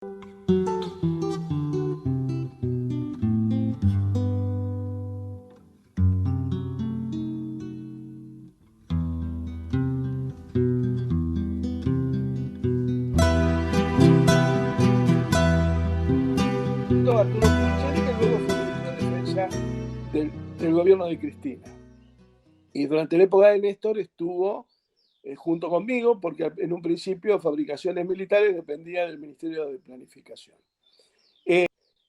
Arturo Picheri, que luego fue ministro de Defensa del gobierno de Cristina. Y durante la época de Néstor estuvo junto conmigo, porque en un principio Fabricaciones Militares dependía del Ministerio de Planificación.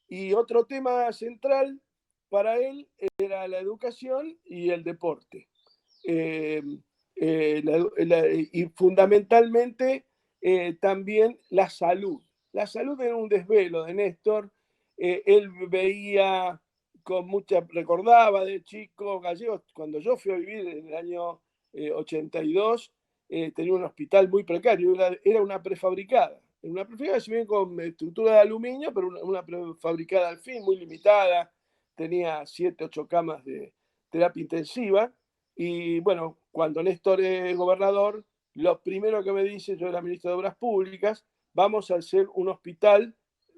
Y otro tema central para él era la educación y el deporte. Y fundamentalmente también la salud. La salud era un desvelo de Néstor. Él veía con mucha, recordaba de chico Gallegos, cuando yo fui a vivir en el año 82, tenía un hospital muy precario, era una prefabricada. Una prefabricada, si bien con estructura de aluminio, pero una prefabricada al fin, muy limitada, tenía 7, 8 camas de terapia intensiva. Y bueno, cuando Néstor es gobernador, lo primero que me dice, yo era ministro de Obras Públicas, vamos a hacer un hospital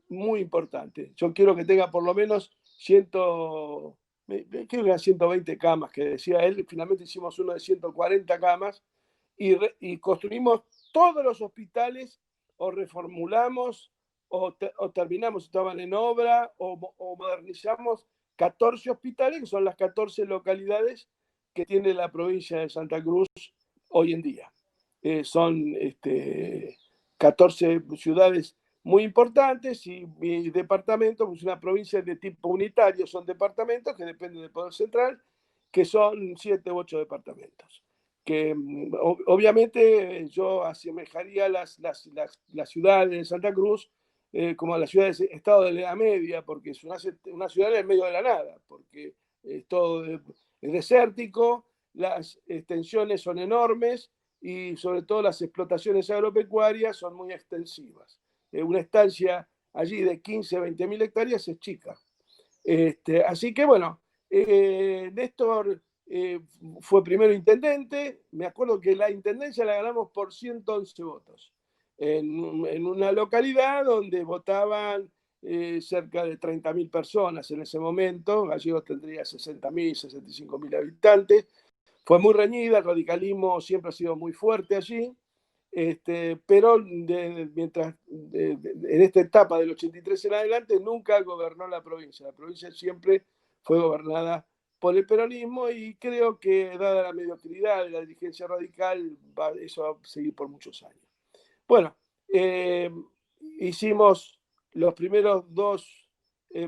muy importante. Yo quiero que tenga por lo menos 120 camas, que decía él. Finalmente hicimos uno de 140 camas y construimos todos los hospitales, o reformulamos o terminamos, estaban en obra, o modernizamos 14 hospitales, que son las 14 localidades que tiene la provincia de Santa Cruz hoy en día. Son 14 ciudades muy importantes y departamentos, pues una provincia de tipo unitario, son departamentos que dependen del Poder Central, que son 7 u 8 departamentos. Que obviamente yo asemejaría las ciudades de Santa Cruz como las ciudades de Estado de la Edad Media, porque es una ciudad en el medio de la nada, porque es todo es desértico, las extensiones son enormes y sobre todo las explotaciones agropecuarias son muy extensivas. Una estancia allí de 15, 20 mil hectáreas es chica. Así que bueno, Néstor fue primero intendente. Me acuerdo que la intendencia la ganamos por 111 votos en una localidad donde votaban cerca de 30.000 personas en ese momento. Gallegos tendría 60.000, 65.000 habitantes. Fue muy reñida, el radicalismo siempre ha sido muy fuerte allí. Pero mientras en esta etapa del 83 en adelante nunca gobernó la provincia. La provincia siempre fue gobernada por el peronismo y creo que, dada la mediocridad de la dirigencia radical, eso va a seguir por muchos años. Bueno, hicimos los primeros 2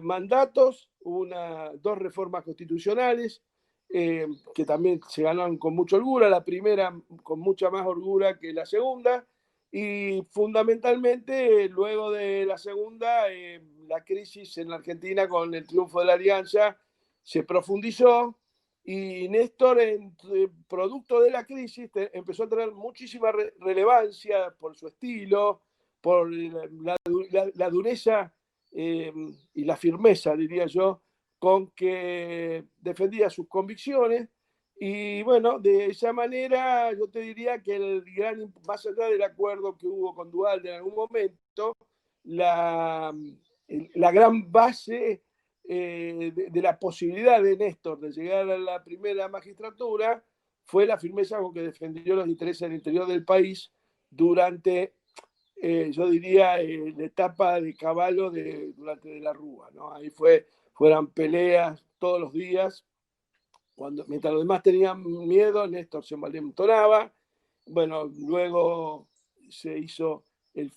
mandatos, 2 reformas constitucionales, que también se ganaron con mucha holgura, la primera con mucha más holgura que la segunda, y fundamentalmente luego de la segunda, la crisis en la Argentina con el triunfo de la Alianza se profundizó y Néstor, producto de la crisis, empezó a tener muchísima relevancia por su estilo, por la dureza y la firmeza, diría yo, con que defendía sus convicciones. Y bueno, de esa manera yo te diría que más allá del acuerdo que hubo con Duhalde en algún momento, la gran base de la posibilidad de Néstor de llegar a la primera magistratura fue la firmeza con que defendió los intereses del interior del país durante, yo diría, la etapa de Cavallo durante de la Rúa, ¿no? Ahí fueron peleas todos los días. Mientras los demás tenían miedo, Néstor se envalentonaba. Bueno, luego se hizo el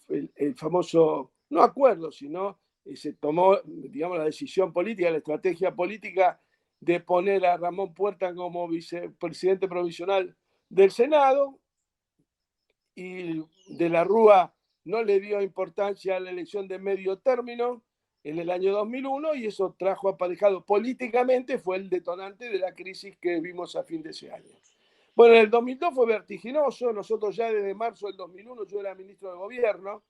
famoso, no acuerdo, sino se tomó, digamos, la decisión política, la estrategia política de poner a Ramón Puerta como vicepresidente provisional del Senado, y de la Rúa no le dio importancia a la elección de medio término en el año 2001, y eso trajo aparejado políticamente, fue el detonante de la crisis que vimos a fin de ese año. Bueno, en el 2002 fue vertiginoso. Nosotros ya desde marzo del 2001, yo era ministro de gobierno.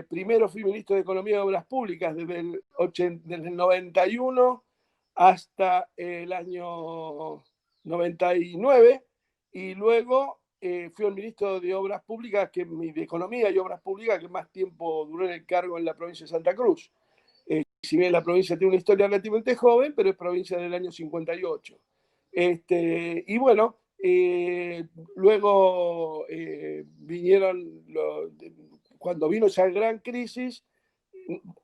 Primero fui ministro de Economía y Obras Públicas desde el 91 hasta el año 99, y luego fui el ministro de Obras Públicas, de Economía y Obras Públicas, que más tiempo duró en el cargo en la provincia de Santa Cruz. Si bien la provincia tiene una historia relativamente joven, pero es provincia del año 58. Y bueno, luego vinieron, cuando vino esa gran crisis,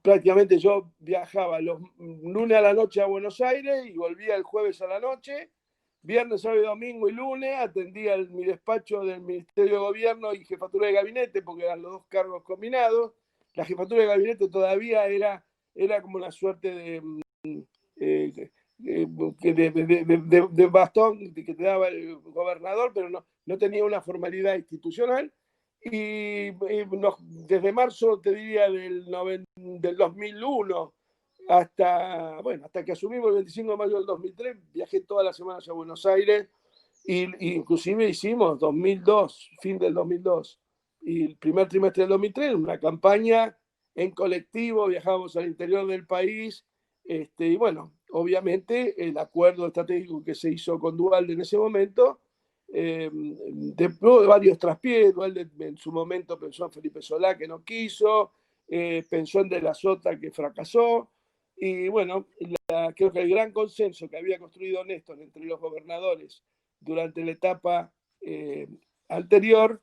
prácticamente yo viajaba los lunes a la noche a Buenos Aires y volvía el jueves a la noche, viernes, sábado, domingo y lunes, atendía mi despacho del Ministerio de Gobierno y Jefatura de Gabinete, porque eran los dos cargos combinados. La Jefatura de Gabinete todavía era como una suerte de bastón que te daba el gobernador, pero no tenía una formalidad institucional. Y desde marzo, te diría, del 2001 hasta que asumimos el 25 de mayo del 2003, viajé todas las semanas a Buenos Aires, y inclusive hicimos 2002, fin del 2002, y el primer trimestre del 2003, una campaña en colectivo, viajábamos al interior del país, y bueno, obviamente el acuerdo estratégico que se hizo con Duhalde en ese momento, después de varios traspiés. Duhalde en su momento pensó en Felipe Solá, que no quiso, pensó en De la Sota, que fracasó, y bueno, creo que el gran consenso que había construido Néstor entre los gobernadores durante la etapa anterior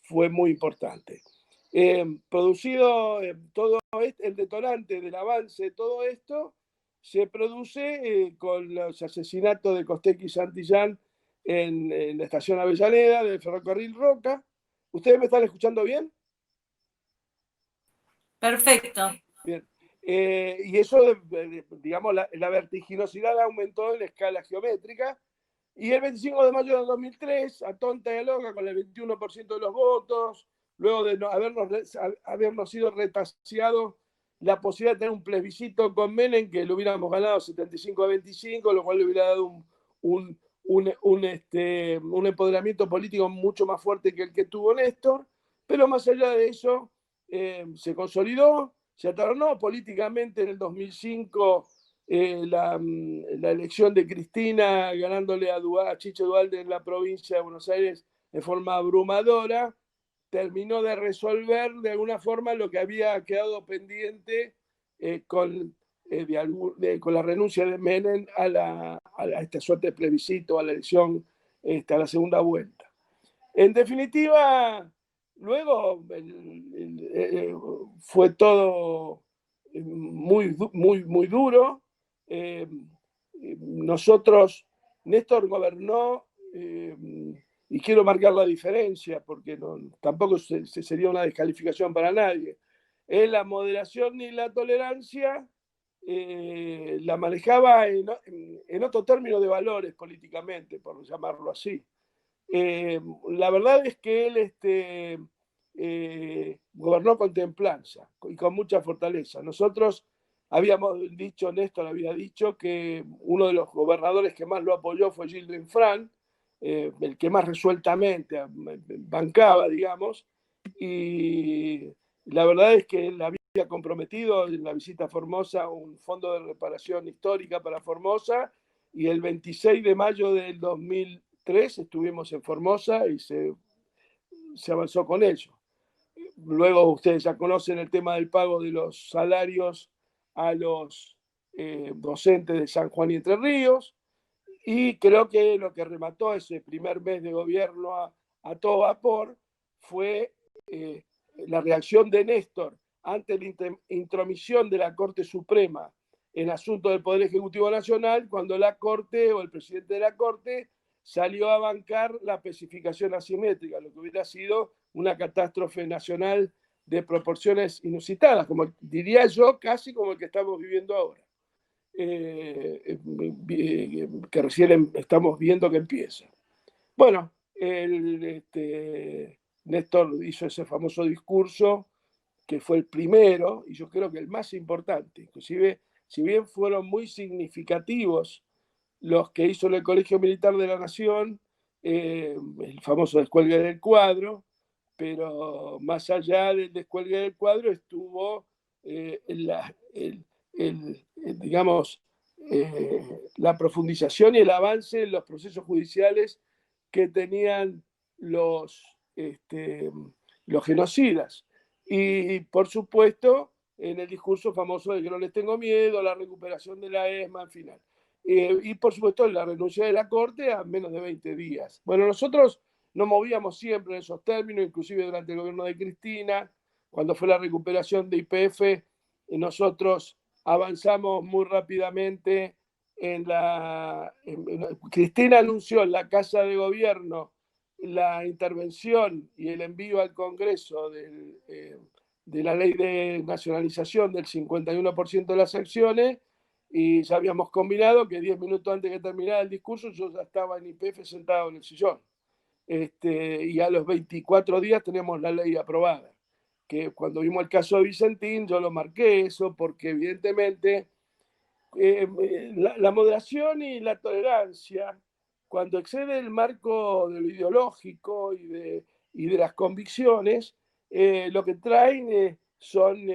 fue muy importante. Producido todo el detonante del avance de todo esto se produce con los asesinatos de Costecchi y Santillán en la estación Avellaneda del ferrocarril Roca. ¿Ustedes me están escuchando bien? Perfecto. Bien. Y eso, digamos, la vertiginosidad aumentó en la escala geométrica. Y el 25 de mayo de 2003, a tonta y loca, con el 21% de los votos, luego de habernos sido retaseados la posibilidad de tener un plebiscito con Menem, que lo hubiéramos ganado 75-25, lo cual le hubiera dado un empoderamiento político mucho más fuerte que el que tuvo Néstor. Pero más allá de eso, se consolidó, se ataronó políticamente en el 2005. La elección de Cristina ganándole a Chicho Duhalde en la provincia de Buenos Aires de forma abrumadora, terminó de resolver de alguna forma lo que había quedado pendiente con la renuncia de Menem a esta suerte de plebiscito, a la elección, a la segunda vuelta. En definitiva, luego fue todo muy, muy, muy duro. Nosotros, Néstor gobernó, y quiero marcar la diferencia porque tampoco sería una descalificación para nadie. La moderación y la tolerancia la manejaba en otro término de valores políticamente, por llamarlo así. La verdad es que él gobernó con templanza y con mucha fortaleza. Nosotros habíamos dicho, Néstor había dicho que uno de los gobernadores que más lo apoyó fue Gildo Infran, el que más resueltamente bancaba, digamos, y la verdad es que él había comprometido en la visita a Formosa un fondo de reparación histórica para Formosa, y el 26 de mayo del 2003 estuvimos en Formosa y se avanzó con ello. Luego ustedes ya conocen el tema del pago de los salarios a los docentes de San Juan y Entre Ríos, y creo que lo que remató ese primer mes de gobierno a todo vapor fue la reacción de Néstor ante la intromisión de la Corte Suprema en asuntos del Poder Ejecutivo Nacional, cuando la Corte o el presidente de la Corte salió a bancar la especificación asimétrica, lo que hubiera sido una catástrofe nacional de proporciones inusitadas, como diría yo, casi como el que estamos viviendo ahora. Que recién estamos viendo que empieza. Bueno, Néstor hizo ese famoso discurso, que fue el primero, y yo creo que el más importante. Inclusive, si bien fueron muy significativos los que hizo el Colegio Militar de la Nación, el famoso descuelgue del cuadro, pero más allá del descuelgue del cuadro estuvo digamos, la profundización y el avance en los procesos judiciales que tenían los, los genocidas. Y por supuesto, en el discurso famoso de que no les tengo miedo, la recuperación de la ESMA, al final. Y por supuesto, la renuncia de la Corte a menos de 20 días. Bueno, nosotros nos movíamos siempre en esos términos, inclusive durante el gobierno de Cristina, cuando fue la recuperación de YPF, nosotros avanzamos muy rápidamente Cristina anunció en la Casa de Gobierno la intervención y el envío al Congreso de la ley de nacionalización del 51% de las acciones, y ya habíamos combinado que 10 minutos antes que terminara el discurso yo ya estaba en YPF sentado en el sillón. Y a los 24 días tenemos la ley aprobada. Que cuando vimos el caso de Vicentín, yo lo marqué eso, porque evidentemente la moderación y la tolerancia, cuando excede el marco de lo ideológico y de las convicciones, lo que traen son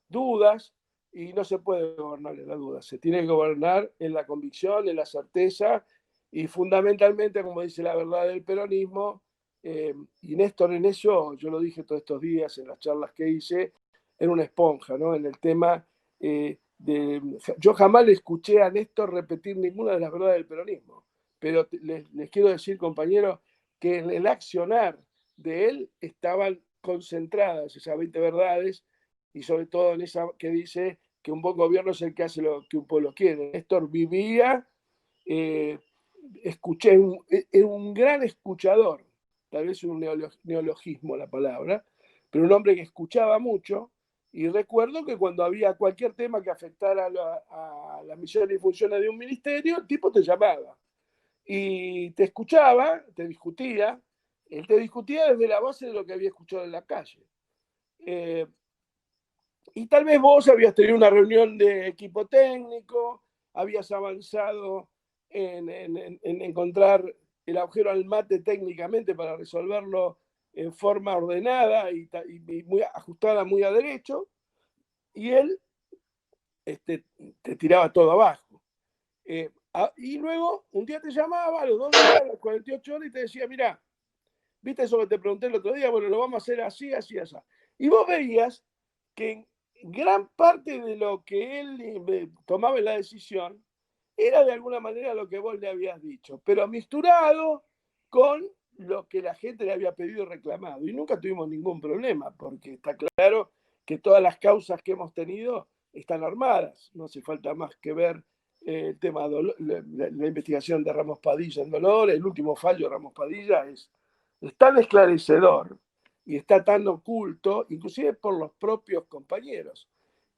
dudas, y no se puede gobernar en la duda, se tiene que gobernar en la convicción, en la certeza, y fundamentalmente, como dice la verdad del peronismo, y Néstor en eso, yo lo dije todos estos días en las charlas que hice, en una esponja, ¿no? En el tema yo jamás le escuché a Néstor repetir ninguna de las verdades del peronismo, pero les quiero decir, compañeros, que en el accionar de él estaban concentradas esas 20 verdades, y sobre todo en esa que dice que un buen gobierno es el que hace lo que un pueblo quiere. Néstor vivía, escuché, era un gran escuchador, tal vez un neologismo la palabra, pero un hombre que escuchaba mucho. Y recuerdo que cuando había cualquier tema que afectara a las misiones y funciones de un ministerio, el tipo te llamaba y te escuchaba, te discutía. Él te discutía desde la base de lo que había escuchado en la calle. Y tal vez vos habías tenido una reunión de equipo técnico, habías avanzado en encontrar el agujero al mate técnicamente para resolverlo en forma ordenada y muy ajustada, muy a derecho, y él te tiraba todo abajo. Y luego un día te llamaba, a los 2 días, a las 48 horas, y te decía, mira, ¿viste eso que te pregunté el otro día? Bueno, lo vamos a hacer así, así, así. Y vos veías que gran parte de lo que él tomaba en la decisión era de alguna manera lo que vos le habías dicho, pero misturado con lo que la gente le había pedido y reclamado. Y nunca tuvimos ningún problema, porque está claro que todas las causas que hemos tenido están armadas. No hace falta más que ver el tema de la investigación de Ramos Padilla en Dolores. El último fallo de Ramos Padilla es tan esclarecedor y está tan oculto, inclusive por los propios compañeros,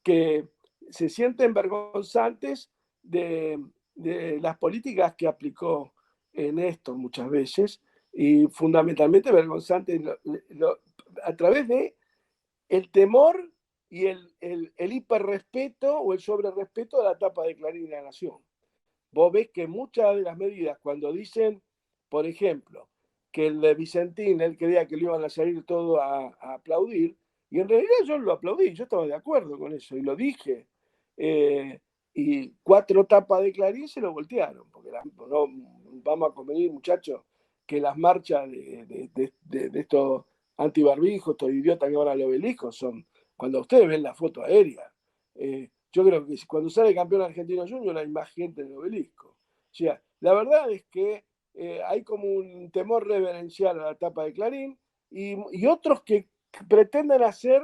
que se sienten vergonzantes de las políticas que aplicó Néstor muchas veces, y fundamentalmente vergonzantes a través de el temor y el hiperrespeto o el sobrerespeto a la tapa de Clarín y La Nación. Vos ves que muchas de las medidas, cuando dicen, por ejemplo, que el de Vicentín, él creía que le iban a salir todo a aplaudir, y en realidad yo lo aplaudí, yo estaba de acuerdo con eso, y lo dije. Y 4 tapas de Clarín se lo voltearon, porque no vamos a convenir, muchachos, que las marchas de estos antibarbijos, estos idiotas que van al obelisco, son, cuando ustedes ven la foto aérea, yo creo que cuando sale campeón argentino junior hay más gente en el obelisco. O sea, la verdad es que hay como un temor reverencial a la tapa de Clarín, y otros que pretenden hacer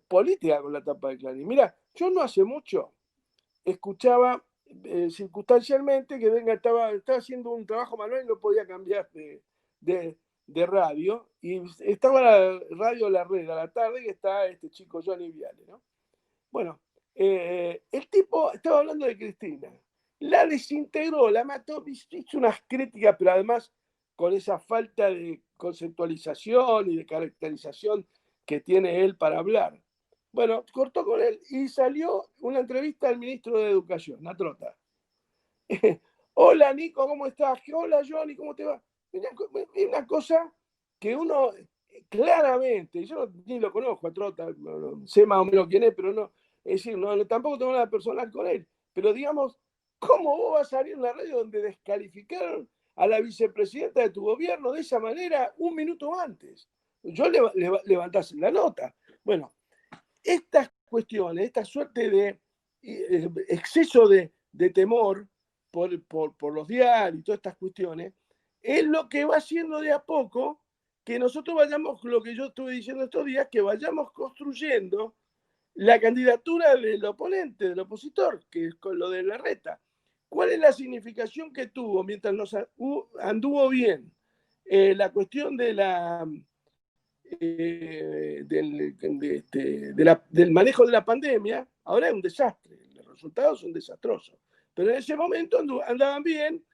política con la tapa de Clarín. Mira, yo no hace mucho escuchaba circunstancialmente que estaba haciendo un trabajo manual y no podía cambiar de radio, y estaba la radio La Red a la tarde, y está este chico Johnny Viale, ¿no? Bueno, el tipo estaba hablando de Cristina, la desintegró, la mató, hizo unas críticas, pero además con esa falta de conceptualización y de caracterización que tiene él para hablar. Bueno, cortó con él y salió una entrevista al ministro de Educación, Natrota. Hola Nico, ¿cómo estás? Hola Johnny, ¿cómo te va? Una cosa que uno claramente, yo ni lo conozco a Trota, sé más o menos quién es, pero no, es decir, tampoco tengo nada personal con él, pero digamos, ¿cómo vos vas a salir en la radio donde descalificaron a la vicepresidenta de tu gobierno de esa manera un minuto antes. Yo levantás la nota. Bueno, estas cuestiones, esta suerte de exceso de temor por los diarios y todas estas cuestiones, es lo que va haciendo de a poco que nosotros vayamos, lo que yo estuve diciendo estos días, que vayamos construyendo la candidatura del oponente, del opositor, que es con lo de Larreta. ¿Cuál es la significación que tuvo mientras nos anduvo bien la cuestión de del manejo de la pandemia? Ahora es un desastre, los resultados son desastrosos. Pero en ese momento andaban bien,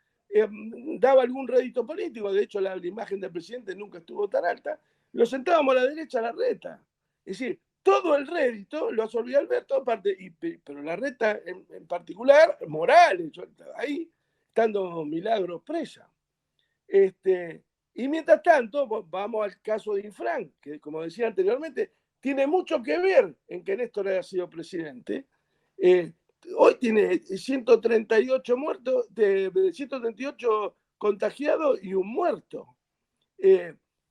daba algún rédito político, de hecho la imagen del presidente nunca estuvo tan alta, lo sentábamos a la derecha a Larreta. Es decir, todo el rédito lo absorbía Alberto, pero Larreta en particular, Morales, ahí estando Milagros presa. Y mientras tanto, vamos al caso de Infran, que como decía anteriormente, tiene mucho que ver en que Néstor haya sido presidente. Hoy tiene 138 muertos, 138 contagiados y un muerto.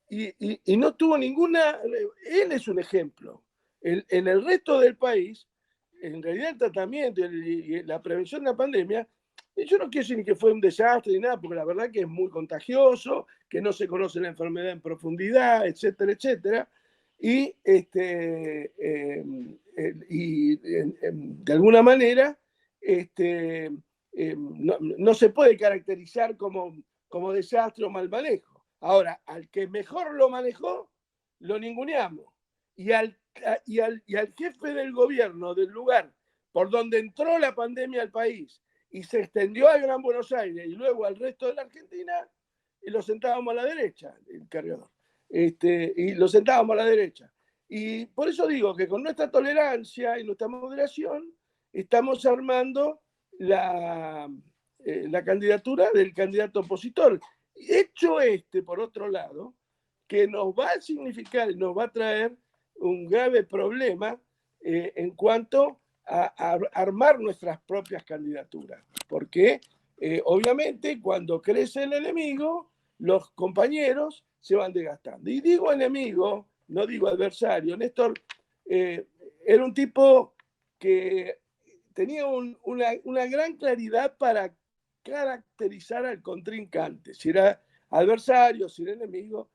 Y no tuvo ninguna. Él es un ejemplo. En el resto del país, en realidad el tratamiento y la prevención de la pandemia, yo no quiero decir ni que fue un desastre ni nada, porque la verdad que es muy contagioso, que no se conoce la enfermedad en profundidad, etcétera, etcétera. Y, de alguna manera no se puede caracterizar como desastre o mal manejo. Ahora, al que mejor lo manejó, lo ninguneamos. Y al jefe del gobierno del lugar por donde entró la pandemia al país y se extendió a Gran Buenos Aires y luego al resto de la Argentina, y lo sentábamos a la derecha, el cargador. Y lo sentábamos a la derecha. Y por eso digo que con nuestra tolerancia y nuestra moderación estamos armando la candidatura del candidato opositor. Hecho por otro lado, que nos va a significar, nos va a traer un grave problema en cuanto a armar nuestras propias candidaturas. Porque obviamente cuando crece el enemigo, los compañeros se van desgastando. Y digo enemigo, no digo adversario. Néstor era un tipo que tenía una gran claridad para caracterizar al contrincante, si era adversario, si era enemigo.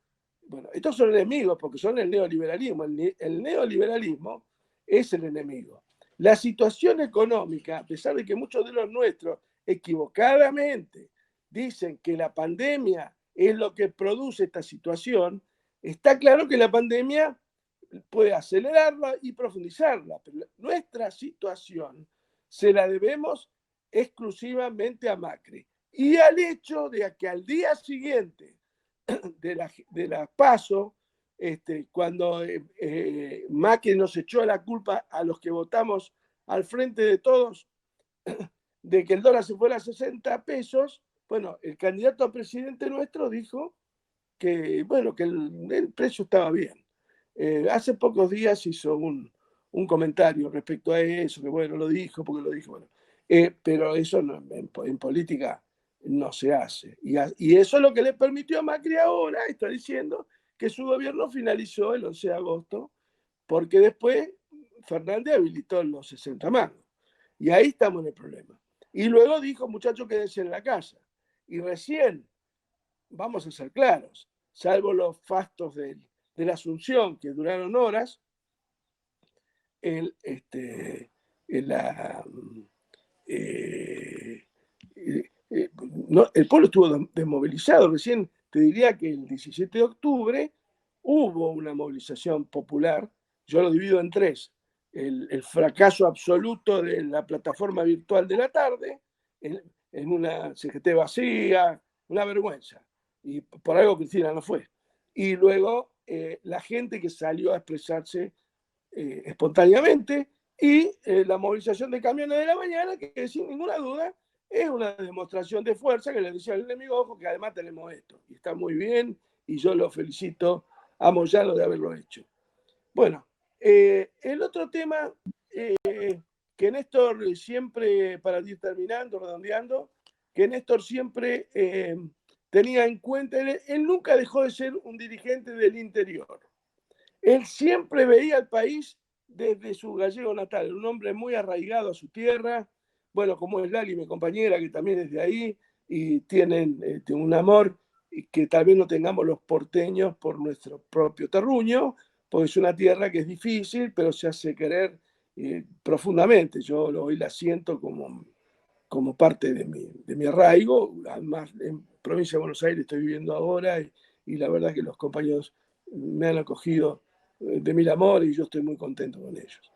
Bueno, estos son enemigos porque son el neoliberalismo. El neoliberalismo es el enemigo. La situación económica, a pesar de que muchos de los nuestros equivocadamente dicen que la pandemia es lo que produce esta situación, está claro que la pandemia puede acelerarla y profundizarla, pero nuestra situación se la debemos exclusivamente a Macri y al hecho de que al día siguiente de la PASO, cuando Macri nos echó la culpa a los que votamos al frente de todos de que el dólar se fuera a 60 pesos, bueno, el candidato a presidente nuestro dijo que, bueno, que el precio estaba bien. Hace pocos días hizo un comentario respecto a eso, que bueno, lo dijo, porque lo dijo, bueno. Pero eso no, en política no se hace. Y eso es lo que le permitió a Macri ahora, está diciendo que su gobierno finalizó el 11 de agosto, porque después Fernández habilitó los 60 mangos. Y ahí estamos en el problema. Y luego dijo, muchachos, quédense en la casa. Y recién, vamos a ser claros, salvo los fastos de la Asunción, que duraron horas, el pueblo estuvo desmovilizado. Recién te diría que el 17 de octubre hubo una movilización popular. Yo lo divido en tres. El fracaso absoluto de la plataforma virtual de la tarde, en una CGT vacía, una vergüenza. Y por algo Cristina no fue. Y luego la gente que salió a expresarse espontáneamente y la movilización de camiones de la mañana, que sin ninguna duda es una demostración de fuerza que le decía al enemigo, ojo, que además tenemos esto. Y está muy bien y yo lo felicito a Moyano de haberlo hecho. Bueno, el otro tema que Néstor siempre, para ir terminando, redondeando, que Néstor siempre tenía en cuenta, él nunca dejó de ser un dirigente del interior. Él siempre veía al país desde su gallego natal, un hombre muy arraigado a su tierra, bueno, como es Lali, mi compañera, que también es de ahí, y tienen un amor que tal vez no tengamos los porteños por nuestro propio terruño, porque es una tierra que es difícil, pero se hace querer profundamente. Yo hoy la siento como parte de mi arraigo. Además, en provincia de Buenos Aires estoy viviendo ahora y la verdad que los compañeros me han acogido de mil amores y yo estoy muy contento con ellos.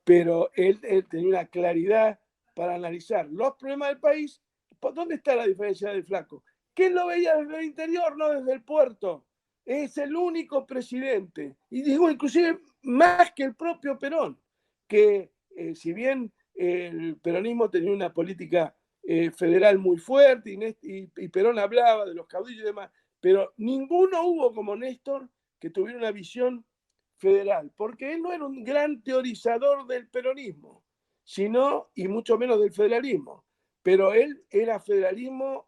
Pero él tenía una claridad para analizar los problemas del país. ¿Dónde está la diferencia del flaco? Que él lo veía desde el interior, no desde el puerto. Es el único presidente, y digo inclusive más que el propio Perón, que si bien el peronismo tenía una política federal muy fuerte y Perón hablaba de los caudillos y demás, pero ninguno hubo como Néstor que tuviera una visión federal, porque él no era un gran teorizador del peronismo, sino, y mucho menos del federalismo, pero él era federalismo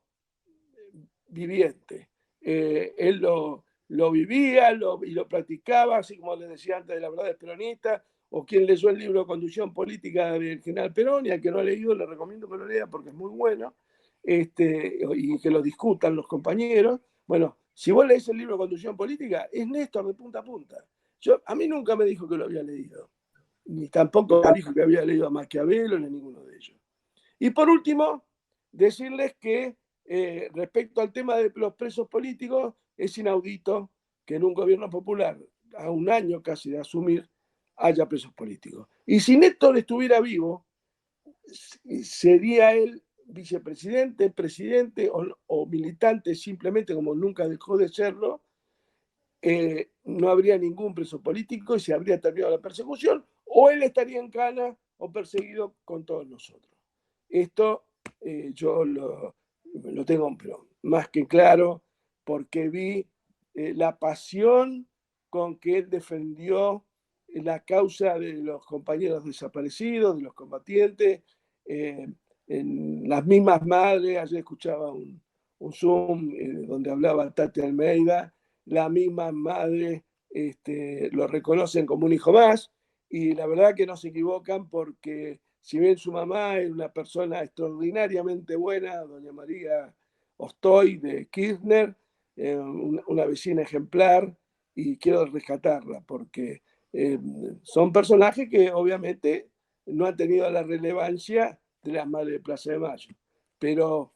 viviente. Él lo vivía y lo practicaba, así como les decía antes de la verdad del peronista, o quien leyó el libro Conducción Política del general Perón, y al que no ha leído le recomiendo que lo lea porque es muy bueno, y que lo discutan los compañeros. Bueno, si vos lees el libro Conducción Política, es Néstor de punta a punta. A mí nunca me dijo que lo había leído, ni tampoco me dijo que había leído a Maquiavelo, ni ninguno de ellos. Y por último, decirles que respecto al tema de los presos políticos, es inaudito que en un gobierno popular, a un año casi de asumir, haya presos políticos. Y si Néstor estuviera vivo, sería él vicepresidente, presidente o militante simplemente como nunca dejó de serlo, no habría ningún preso político y se habría terminado la persecución, o él estaría en cana o perseguido con todos nosotros. Esto yo lo tengo más que claro porque vi la pasión con que él defendió la causa de los compañeros desaparecidos, de los combatientes, en las mismas madres. Ayer escuchaba un Zoom donde hablaba Tati Almeida, la misma madre lo reconocen como un hijo más, y la verdad que no se equivocan porque si bien su mamá era una persona extraordinariamente buena, doña María Ostoy de Kirchner, una vecina ejemplar, y quiero rescatarla porque son personajes que obviamente no han tenido la relevancia de las madres de Plaza de Mayo, pero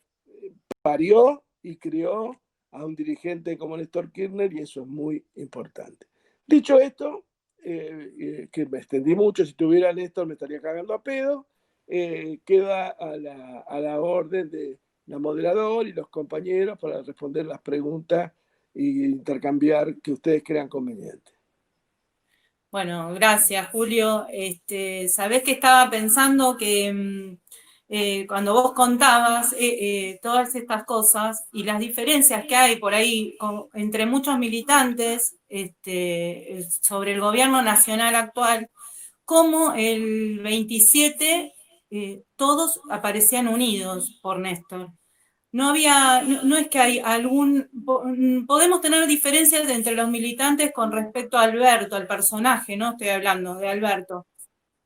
parió y crió a un dirigente como Néstor Kirchner y eso es muy importante. Dicho esto, que me extendí mucho, si tuviera Néstor me estaría cagando a pedo, queda a la orden de la moderadora y los compañeros para responder las preguntas e intercambiar que ustedes crean conveniente. Bueno, gracias, Julio. Sabés que estaba pensando que cuando vos contabas todas estas cosas y las diferencias que hay por ahí entre muchos militantes sobre el gobierno nacional actual, como el 27 todos aparecían unidos por Néstor. No es que hay podemos tener diferencias entre los militantes con respecto a Alberto, al personaje, no estoy hablando de Alberto,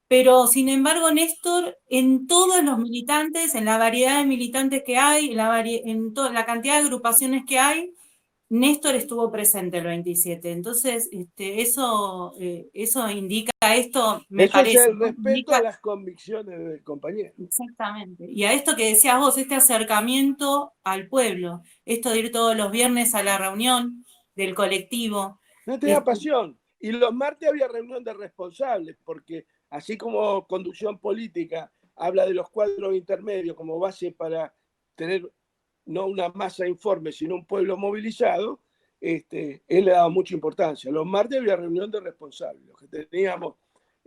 pero sin embargo Néstor, en todos los militantes, en la variedad de militantes que hay, en la cantidad de agrupaciones que hay, Néstor estuvo presente el 27. Entonces, eso indica esto, me Eso es parece, el ¿no? respeto a Indica las convicciones del compañero. exactamente. Y a esto que decías vos, este acercamiento al pueblo, esto de ir todos los viernes a la reunión del colectivo. No tenía pasión. Y los martes había reunión de responsables, porque así como conducción política habla de los cuadros intermedios como base para tener no una masa informe, sino un pueblo movilizado, él le daba mucha importancia. Los martes había reunión de responsables, los que teníamos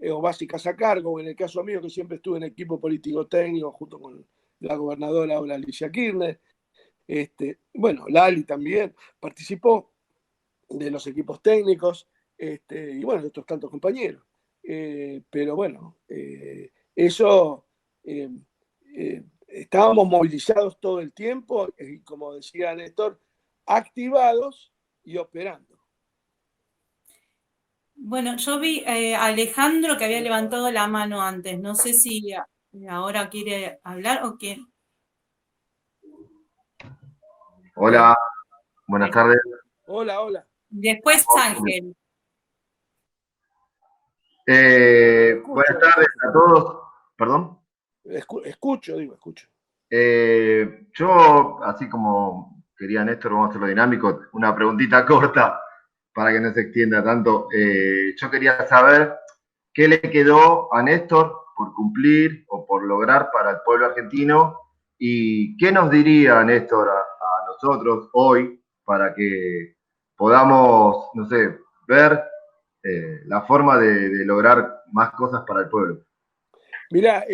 o básicas a cargo, o en el caso mío, que siempre estuve en equipo político técnico junto con la gobernadora ahora Alicia Kirchner. Bueno, Lali también participó de los equipos técnicos, y bueno, de estos tantos compañeros. Pero bueno, eso estábamos movilizados todo el tiempo y, como decía Néstor, activados y operando. Bueno, yo vi a Alejandro que había levantado la mano antes. No sé si ahora quiere hablar o quién. Hola, buenas tardes. Hola, hola. Después Ángel. Buenas tardes a todos. ¿Perdón? Escucho. Yo, así como quería Néstor, vamos a hacerlo dinámico. Una preguntita corta para que no se extienda tanto. Yo quería saber qué le quedó a Néstor por cumplir o por lograr para el pueblo argentino y qué nos diría Néstor a nosotros hoy para que podamos, no sé, ver la forma de lograr más cosas para el pueblo. Mirá,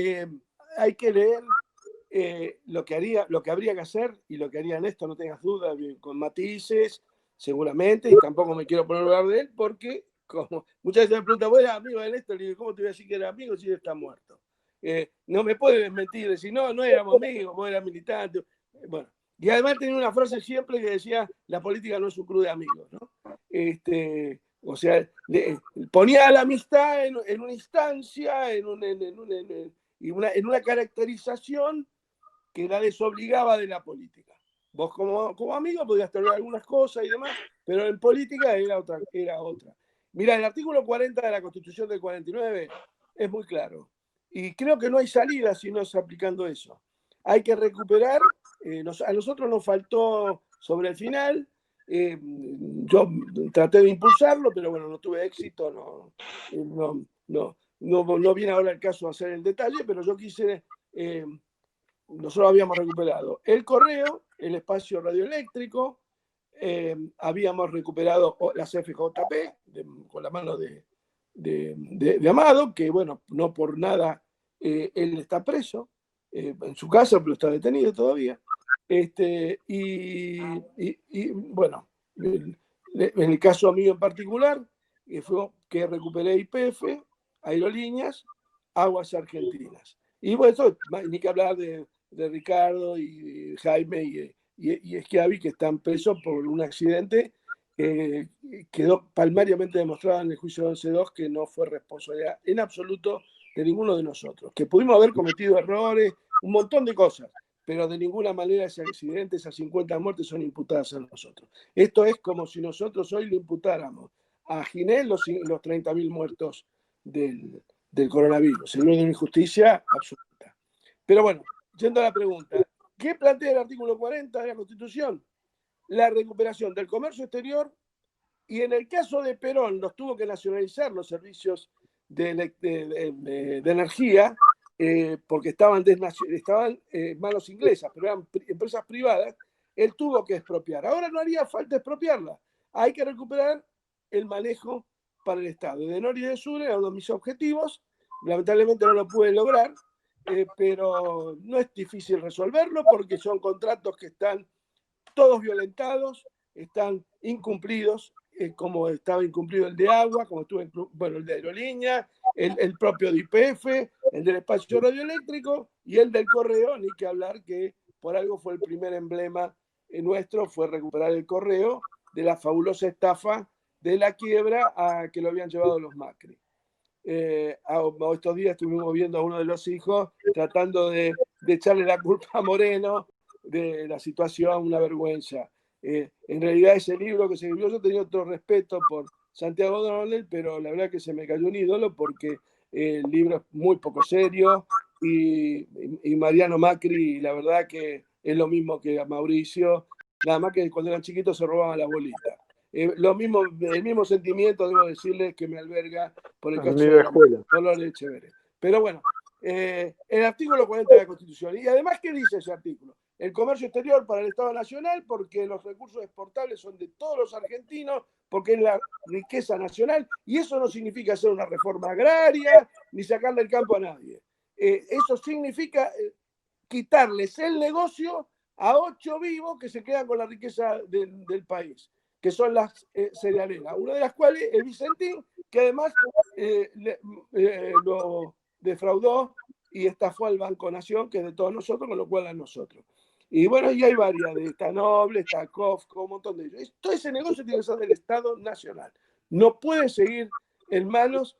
hay que leer lo que habría que hacer y lo que haría Néstor, no tengas dudas, con matices, seguramente, y tampoco me quiero poner a hablar de él porque, como muchas veces me preguntan, ¿vos eres amigo de Néstor? Y digo, ¿cómo te voy a decir que era amigo si él está muerto? No me puedes mentir, decir, no éramos amigos, vos eras militante. Bueno, y además tenía una frase siempre que decía, la política no es un club de amigos, ¿no? O sea, ponía la amistad en una instancia, en una caracterización que la desobligaba de la política. Vos como amigo podías tener algunas cosas y demás, pero en política era otra. Mira, el artículo 40 de la Constitución del 49 es muy claro. Y creo que no hay salida si no es aplicando eso. Hay que recuperar, a nosotros nos faltó sobre el final, yo traté de impulsarlo, pero bueno, no tuve éxito, no viene ahora el caso a hacer el detalle, pero yo quise, nosotros habíamos recuperado el correo, el espacio radioeléctrico, habíamos recuperado las FJP con la mano de Amado, que bueno, no por nada él está preso en su casa, pero está detenido todavía. Y bueno, en el caso mío en particular, fue que recuperé YPF, Aerolíneas, Aguas Argentinas. Y bueno, eso, ni que hablar de Ricardo y Jaime y Schiavi, que están presos por un accidente que quedó palmariamente demostrado en el juicio de 11-2 que no fue responsabilidad en absoluto de ninguno de nosotros, que pudimos haber cometido errores, un montón de cosas, pero de ninguna manera ese accidente, esas 50 muertes son imputadas a nosotros. Esto es como si nosotros hoy le imputáramos a Ginés los 30.000 muertos del coronavirus. Sería una injusticia absoluta. Pero bueno, yendo a la pregunta, ¿qué plantea el artículo 40 de la Constitución? La recuperación del comercio exterior, y en el caso de Perón nos tuvo que nacionalizar los servicios de energía porque estaban en manos inglesas, pero eran empresas privadas. Él tuvo que expropiar. Ahora no haría falta expropiarla. Hay que recuperar el manejo para el Estado. De norte y de sur era uno de mis objetivos. Lamentablemente no lo pude lograr, pero no es difícil resolverlo porque son contratos que están todos violentados, están incumplidos, como estaba incumplido el de agua, como estuvo el de aerolínea, el propio de YPF, el del espacio radioeléctrico y el del correo, ni que hablar que por algo fue el primer emblema nuestro, fue recuperar el correo de la fabulosa estafa de la quiebra a que lo habían llevado los Macri. Estos días estuvimos viendo a uno de los hijos tratando de echarle la culpa a Moreno de la situación, una vergüenza. En realidad ese libro que se escribió, yo tenía otro respeto por Santiago Donel, pero la verdad que se me cayó un ídolo porque el libro es muy poco serio y Mariano Macri, la verdad que es lo mismo que a Mauricio, nada más que cuando eran chiquitos se robaban las bolitas. El mismo sentimiento, debo decirles, que me alberga por el caso de Dolores Echeverría. Pero bueno, el artículo 40 de la Constitución. Y además, ¿qué dice ese artículo? El comercio exterior para el Estado Nacional, porque los recursos exportables son de todos los argentinos, porque es la riqueza nacional, y eso no significa hacer una reforma agraria, ni sacarle el campo a nadie. Eso significa quitarles el negocio a 8 vivos que se quedan con la riqueza del país, que son las cerealeras, una de las cuales es Vicentín, que además lo defraudó y estafó al Banco Nación, que es de todos nosotros, con lo cual a nosotros. Y bueno, y hay varias, está Noble, está Cofco, un montón de ellos. Todo ese negocio tiene que ser del Estado Nacional. No puede seguir en manos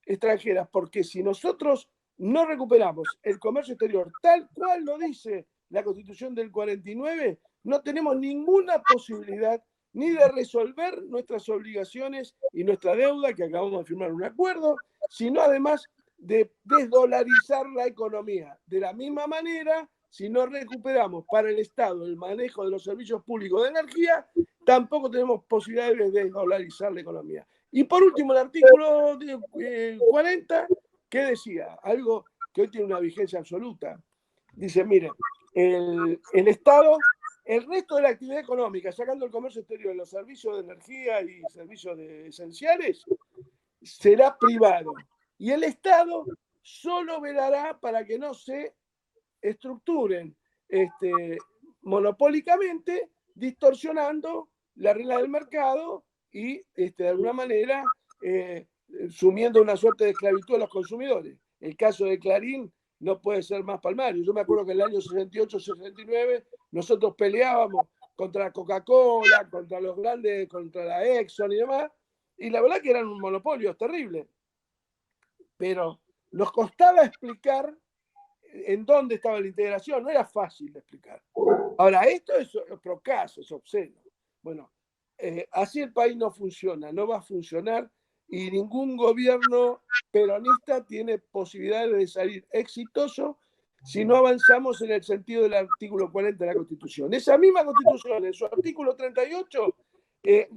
extranjeras, porque si nosotros no recuperamos el comercio exterior tal cual lo dice la Constitución del 49, no tenemos ninguna posibilidad ni de resolver nuestras obligaciones y nuestra deuda, que acabamos de firmar un acuerdo, sino además de desdolarizar la economía. De la misma manera, si no recuperamos para el Estado el manejo de los servicios públicos de energía, tampoco tenemos posibilidades de desdolarizar la economía. Y por último, el artículo 40, que decía algo que hoy tiene una vigencia absoluta. Dice, mire, el Estado, el resto de la actividad económica, sacando el comercio exterior, los servicios de energía y servicios esenciales, será privado. Y el Estado solo velará para que no se estructuren monopólicamente, distorsionando la regla del mercado y de alguna manera sumiendo una suerte de esclavitud a los consumidores. El caso de Clarín no puede ser más palmario. Yo me acuerdo que en el año 68-69 nosotros peleábamos contra Coca-Cola, contra los grandes, contra la Exxon y demás, y la verdad que eran un monopolio terrible. Pero nos costaba explicar en dónde estaba la integración, no era fácil de explicar. Ahora, esto es otro caso, es obsceno. Bueno, así el país no funciona, no va a funcionar, y ningún gobierno peronista tiene posibilidades de salir exitoso si no avanzamos en el sentido del artículo 40 de la Constitución. Esa misma Constitución, en su artículo 38,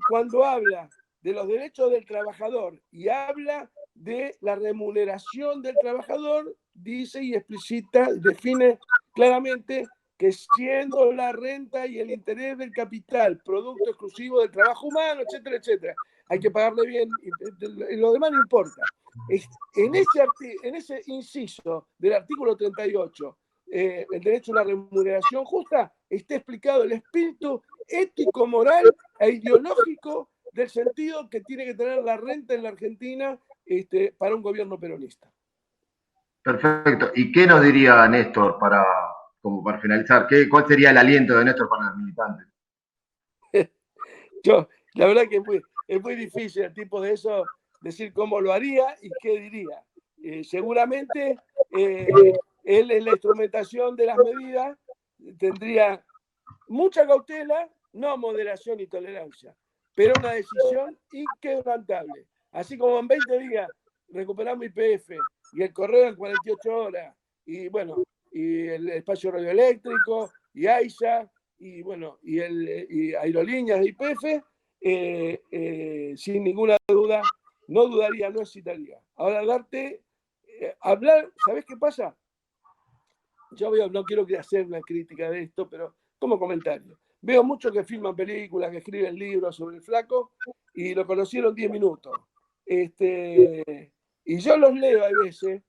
cuando habla de los derechos del trabajador y habla de la remuneración del trabajador, dice y explicita, define claramente que siendo la renta y el interés del capital producto exclusivo del trabajo humano, etcétera, etcétera, hay que pagarle bien, y lo demás no importa. En ese inciso del artículo 38, el derecho a una remuneración justa, está explicado el espíritu ético, moral e ideológico del sentido que tiene que tener la renta en la Argentina para un gobierno peronista. Perfecto. ¿Y qué nos diría Néstor como para finalizar? ¿Cuál sería el aliento de Néstor para los militantes? La verdad que es muy difícil el tipo de eso decir cómo lo haría y qué diría. Seguramente él en la instrumentación de las medidas tendría mucha cautela, no moderación y tolerancia, pero una decisión inquebrantable. Así como en 20 días recuperamos IPF y el correo en 48 horas, y bueno, y el espacio radioeléctrico, y AISA, y bueno, y aerolíneas de IPF, sin ninguna duda, no dudaría, no hesitaría. Ahora, hablar, ¿sabés qué pasa? Yo no quiero hacer una crítica de esto, pero como comentario. Veo muchos que filman películas, que escriben libros sobre el flaco y lo conocieron 10 minutos. Y yo los leo a veces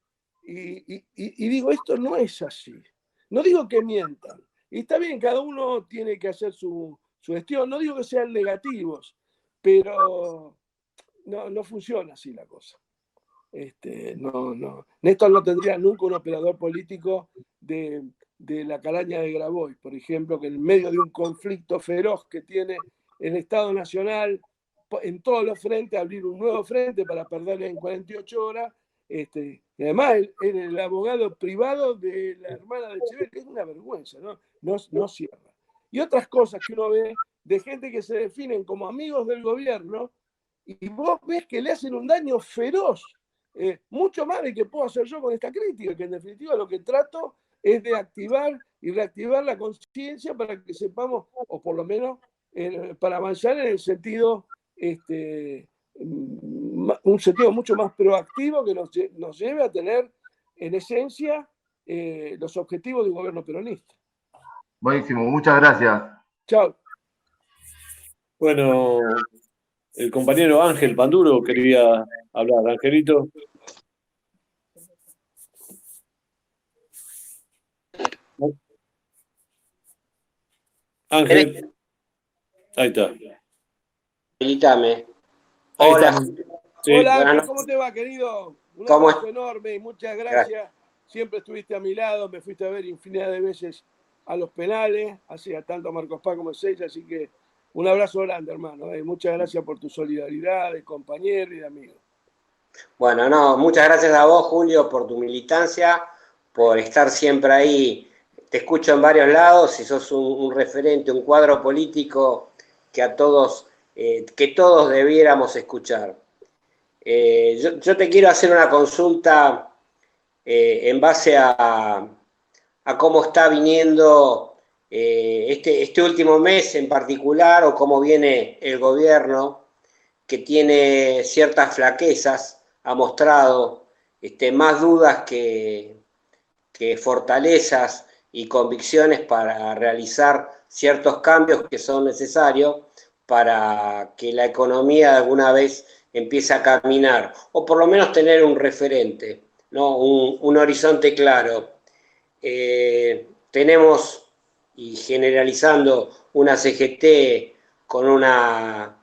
y digo, esto no es así. No digo que mientan. Y está bien, cada uno tiene que hacer su gestión. No digo que sean negativos, pero no funciona así la cosa. No. Néstor no tendría nunca un operador político de la calaña de Grabois, por ejemplo, que en medio de un conflicto feroz que tiene el Estado Nacional en todos los frentes, abrir un nuevo frente para perderle en 48 horas. Y además, el abogado privado de la hermana de Echeverría, que es una vergüenza, no cierra. Y otras cosas que uno ve de gente que se definen como amigos del gobierno, y vos ves que le hacen un daño feroz, mucho más de que puedo hacer yo con esta crítica, que en definitiva lo que trato es de activar y reactivar la conciencia para que sepamos, o por lo menos para avanzar en el sentido, un sentido mucho más proactivo que nos lleve a tener en esencia los objetivos de un gobierno peronista. Buenísimo, muchas gracias. Chao. Bueno, el compañero Ángel Panduro quería hablar. Angelito. Ángel. Ahí está. Habilitame. Hola. Sí. Hola, Ángel, ¿cómo te va, querido? Un abrazo enorme y muchas gracias siempre estuviste a mi lado, me fuiste a ver infinidad de veces a los penales, hacía tanto Marcos Paz como Seiza, así que un abrazo grande, hermano. Muchas gracias por tu solidaridad de compañero y de amigo. Bueno, no, muchas gracias a vos, Julio, por tu militancia, por estar siempre ahí. Te escucho en varios lados y sos un referente, un cuadro político que a todos, que todos debiéramos escuchar. Yo te quiero hacer una consulta en base a cómo está viniendo este último mes en particular, o cómo viene el gobierno, que tiene ciertas flaquezas, ha mostrado más dudas que fortalezas y convicciones para realizar ciertos cambios que son necesarios para que la economía de alguna vez empiece a caminar, o por lo menos tener un referente, ¿no? Un horizonte claro. Tenemos, y generalizando, una CGT con una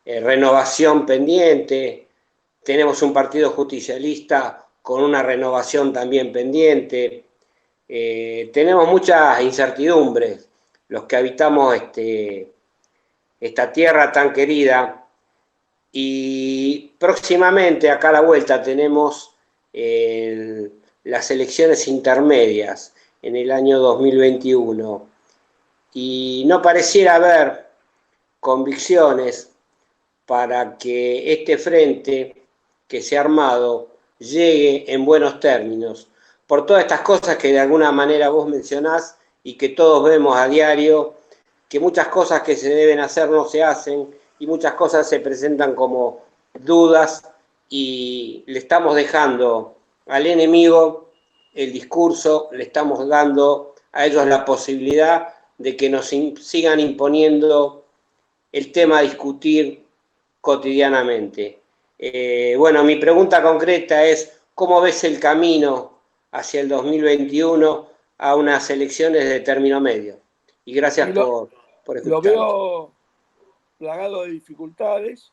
renovación pendiente, tenemos un partido justicialista con una renovación también pendiente, tenemos muchas incertidumbres, los que habitamos esta tierra tan querida, y próximamente acá a la vuelta tenemos las elecciones intermedias en el año 2021, y no pareciera haber convicciones para que este frente que se ha armado llegue en buenos términos, por todas estas cosas que de alguna manera vos mencionás y que todos vemos a diario, que muchas cosas que se deben hacer no se hacen y muchas cosas se presentan como dudas, y le estamos dejando al enemigo el discurso, le estamos dando a ellos la posibilidad de que nos sigan imponiendo el tema a discutir cotidianamente. Bueno, mi pregunta concreta es, ¿cómo ves el camino hacia el 2021 a unas elecciones de término medio? Y gracias por escuchar. Lo veo plagado de dificultades,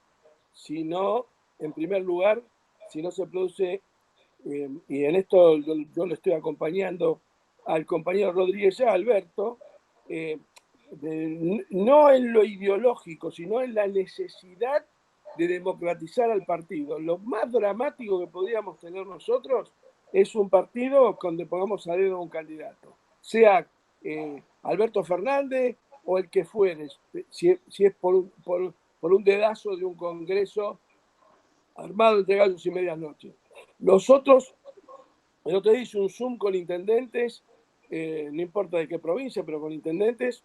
si no, en primer lugar, si no se produce, y en esto yo le estoy acompañando al compañero Rodríguez ya, Alberto, no en lo ideológico, sino en la necesidad de democratizar al partido. Lo más dramático que podríamos tener nosotros es un partido donde pongamos a dedo a un candidato, sea Alberto Fernández o el que fuere, si es por un dedazo de un congreso armado entre gallos y medianoche. Nosotros, el otro día hice un Zoom con intendentes, no importa de qué provincia, pero con intendentes,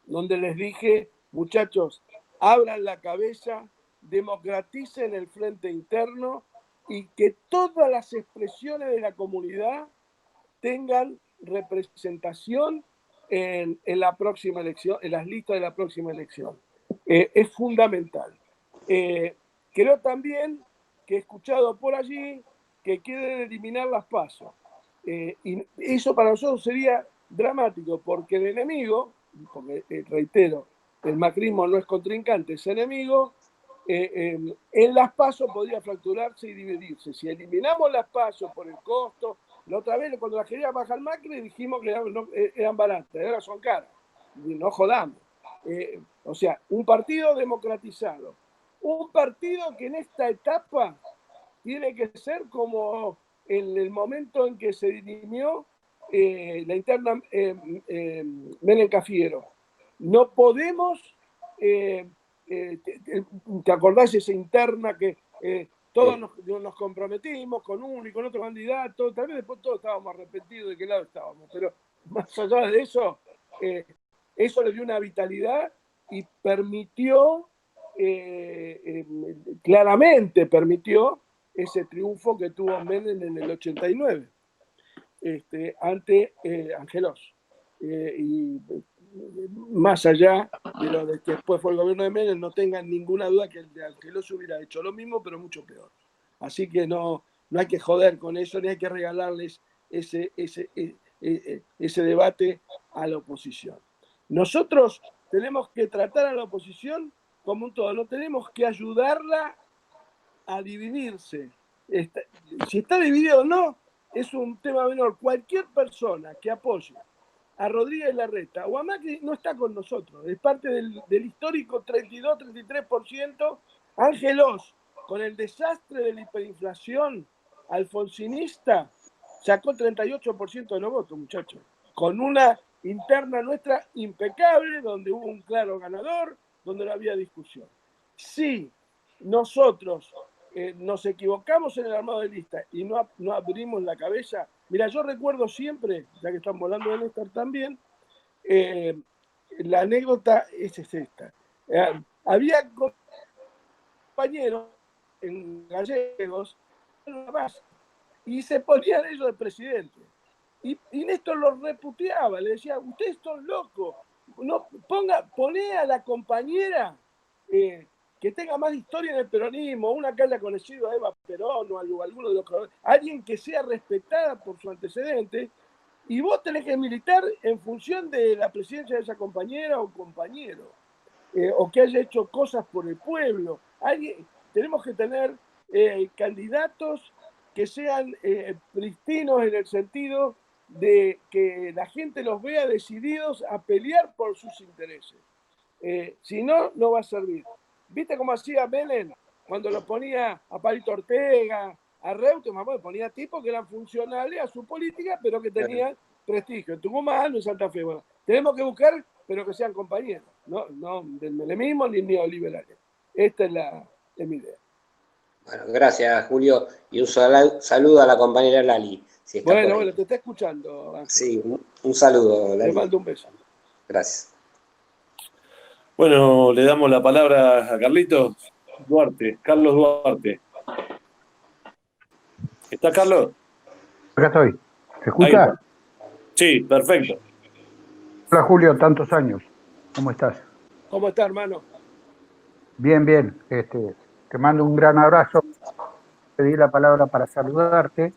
donde les dije, muchachos, abran la cabeza, democraticen el frente interno y que todas las expresiones de la comunidad tengan representación en la próxima elección, en las listas de la próxima elección. Es fundamental. Creo también que he escuchado por allí que quieren eliminar las PASO. Y eso para nosotros sería dramático, porque el enemigo, porque reitero, el macrismo no es contrincante, es enemigo, en las PASO podría fracturarse y dividirse. Si eliminamos las PASO por el costo, la otra vez cuando las quería bajar Macri dijimos que eran baratas, ahora son caras, no jodamos. O sea, un partido democratizado, un partido que en esta etapa tiene que ser como en el momento en que se dirimió la interna Menem Cafiero. No podemos, ¿te acordás esa interna que todos nos comprometimos con uno y con otro candidato? Tal vez después todos estábamos arrepentidos de qué lado estábamos, pero más allá de eso, eso le dio una vitalidad y permitió, claramente permitió ese triunfo que tuvo Menem en el 89 ante Angelos. Y más allá de lo de que después fue el gobierno de Menem, no tengan ninguna duda que el de Angelos hubiera hecho lo mismo, pero mucho peor. Así que no hay que joder con eso, ni hay que regalarles ese debate a la oposición. Nosotros tenemos que tratar a la oposición como un todo, no tenemos que ayudarla a dividirse. Si está dividido o no, es un tema menor. Cualquier persona que apoye a Rodríguez Larreta o a Macri no está con nosotros, es parte del histórico 32-33%. Ángel Oz, con el desastre de la hiperinflación alfonsinista, sacó 38% de los votos, muchachos, con una interna nuestra impecable, donde hubo un claro ganador, donde no había discusión. Si nosotros nos equivocamos en el armado de lista y no abrimos la cabeza, mira, yo recuerdo siempre, ya que estamos hablando de Néstor también, la anécdota es esta. Había compañeros en gallegos y se ponían ellos de presidente. Y Néstor los reputeaba, le decía, ustedes son locos, no, poné a la compañera que tenga más historia en el peronismo, una que haya conocido a Eva Perón o alguno de los... Alguien que sea respetada por su antecedente, y vos tenés que militar en función de la presidencia de esa compañera o compañero, o que haya hecho cosas por el pueblo. Tenemos que tener candidatos que sean pristinos en el sentido de que la gente los vea decididos a pelear por sus intereses. Si no, no va a servir. ¿Viste cómo hacía Menem cuando lo ponía a Palito Ortega, a Reutemann? Bueno, ponía tipos que eran funcionales a su política, pero que tenían prestigio. En Tucumán, en Santa Fe. Bueno, tenemos que buscar, pero que sean compañeros, no del menemismo ni neoliberales. Esta es mi idea. Bueno, gracias, Julio. Y un saludo a la compañera Lali. Si está bueno, te está escuchando, Ángel. Sí, un saludo, Lali. Le mando un beso. Gracias. Bueno, le damos la palabra a Carlos Duarte. ¿Está Carlos? Acá estoy. ¿Se escucha? Sí, perfecto. Hola Julio, tantos años. ¿Cómo estás? ¿Cómo está, hermano? Bien, bien. Te mando un gran abrazo. Pedí la palabra para saludarte.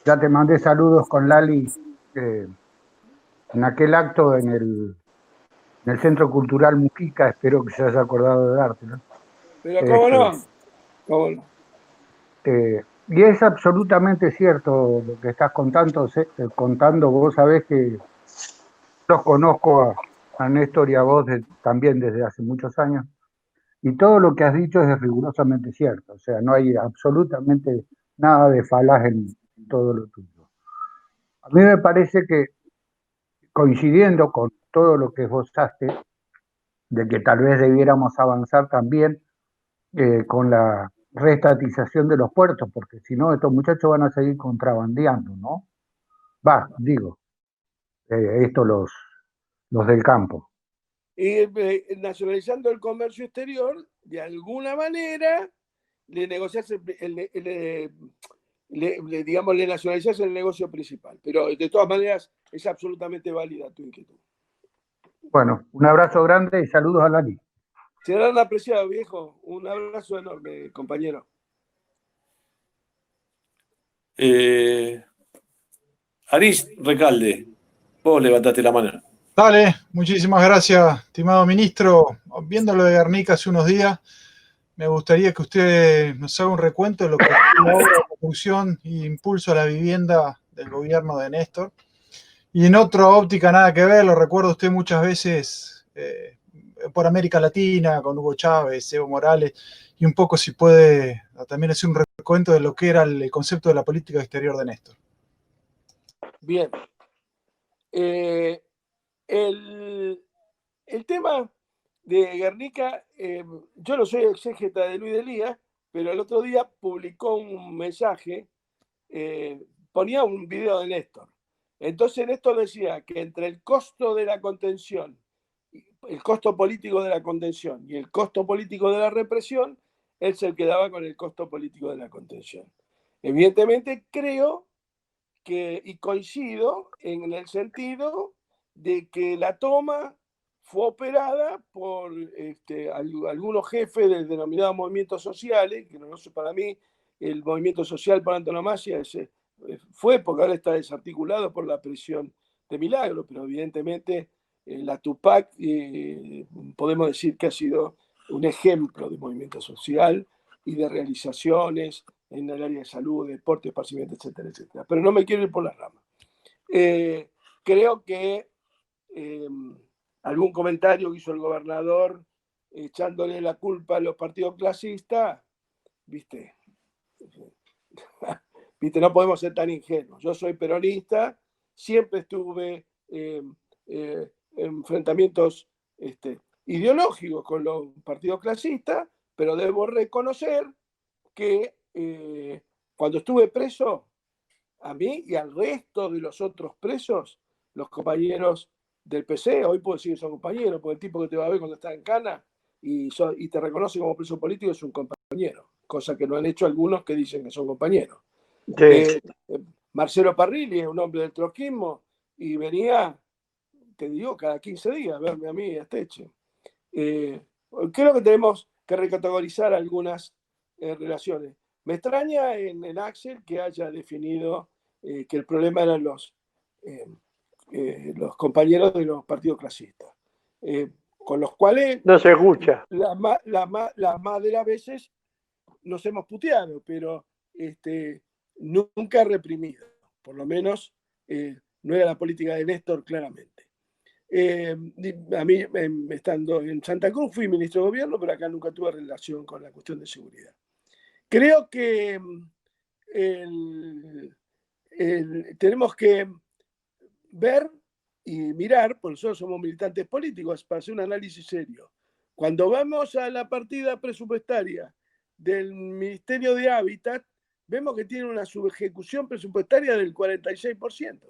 Ya te mandé saludos con Lali en aquel acto en el Centro Cultural Mujica. Espero que se haya acordado de dártelo. Pero ¿cómo no? Y es absolutamente cierto lo que estás contando. Vos sabés que los conozco a Néstor y a vos también desde hace muchos años. Y todo lo que has dicho es rigurosamente cierto. O sea, no hay absolutamente nada de falaz en todo lo tuyo. A mí me parece que, coincidiendo con todo lo que esbozaste, de que tal vez debiéramos avanzar también con la reestatización de los puertos, porque si no, estos muchachos van a seguir contrabandeando, ¿no? Esto los del campo. Y nacionalizando el comercio exterior, de alguna manera, le nacionalizas el negocio principal. Pero de todas maneras, es absolutamente válida tu inquietud. Bueno, un abrazo grande y saludos a Lali. Serán apreciados, viejo. Un abrazo enorme, compañero. Aris Recalde, vos levantaste la mano. Dale, muchísimas gracias, estimado ministro. Viendo lo de Guernica hace unos días, me gustaría que usted nos haga un recuento de lo que fue la obra de construcción e impulso a la vivienda del gobierno de Néstor. Y en otra óptica, nada que ver, lo recuerdo usted muchas veces por América Latina, con Hugo Chávez, Evo Morales, y un poco si puede también hacer un recuento de lo que era el concepto de la política exterior de Néstor. Bien. El tema de Guernica, yo no soy exégeta de Luis Delía, pero el otro día publicó un mensaje, ponía un video de Néstor. Entonces Néstor decía que entre el costo de la contención, el costo político de la contención y el costo político de la represión, él se quedaba con el costo político de la contención. Evidentemente creo que, y coincido en el sentido de que la toma fue operada por algunos jefes del denominado movimientos sociales, que no sé, para mí el movimiento social por antonomasia fue, porque ahora está desarticulado por la presión de Milagro, pero evidentemente la Tupac podemos decir que ha sido un ejemplo de movimiento social y de realizaciones en el área de salud, deporte, esparcimiento, etcétera, etcétera. Pero no me quiero ir por las ramas. Creo que algún comentario que hizo el gobernador echándole la culpa a los partidos clasistas, ¿viste? ¿Viste? No podemos ser tan ingenuos. Yo soy peronista, siempre estuve enfrentamientos ideológicos con los partidos clasistas, pero debo reconocer que cuando estuve preso, a mí y al resto de los otros presos, los compañeros del PC, hoy puedo decir que son compañeros, porque el tipo que te va a ver cuando está en cana y te reconoce como preso político es un compañero, cosa que no han hecho algunos que dicen que son compañeros. Sí. Marcelo Parrilli es un hombre del trotskismo y venía, te digo, cada 15 días a verme a mí y a Esteche. Creo que tenemos que recategorizar algunas relaciones. Me extraña en Axel que haya definido que el problema eran los compañeros de los partidos clasistas, con los cuales no se escucha. La más de las veces nos hemos puteado, pero nunca reprimido. Por lo menos no era la política de Néstor, claramente. A mí, estando en Santa Cruz, fui ministro de gobierno, pero acá nunca tuve relación con la cuestión de seguridad. Creo que tenemos que ver y mirar, por nosotros somos militantes políticos, para hacer un análisis serio. Cuando vamos a la partida presupuestaria del Ministerio de Hábitat, vemos que tiene una subejecución presupuestaria del 46%.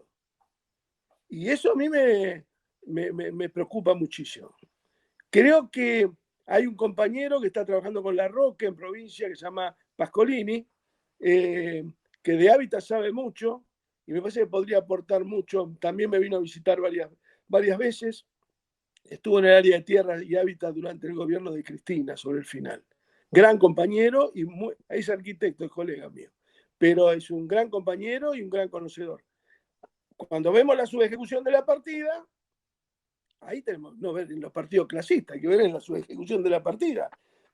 Y eso a mí me preocupa muchísimo. Creo que hay un compañero que está trabajando con La Roca en provincia que se llama Pascolini, que de hábitat sabe mucho y me parece que podría aportar mucho. También me vino a visitar varias veces. Estuvo en el área de tierra y hábitat durante el gobierno de Cristina, sobre el final. Gran compañero y es arquitecto, es colega mío, pero es un gran compañero y un gran conocedor. Cuando vemos la subejecución de la partida, ahí tenemos no ver en los partidos clasistas, hay que ver en la subejecución de la partida.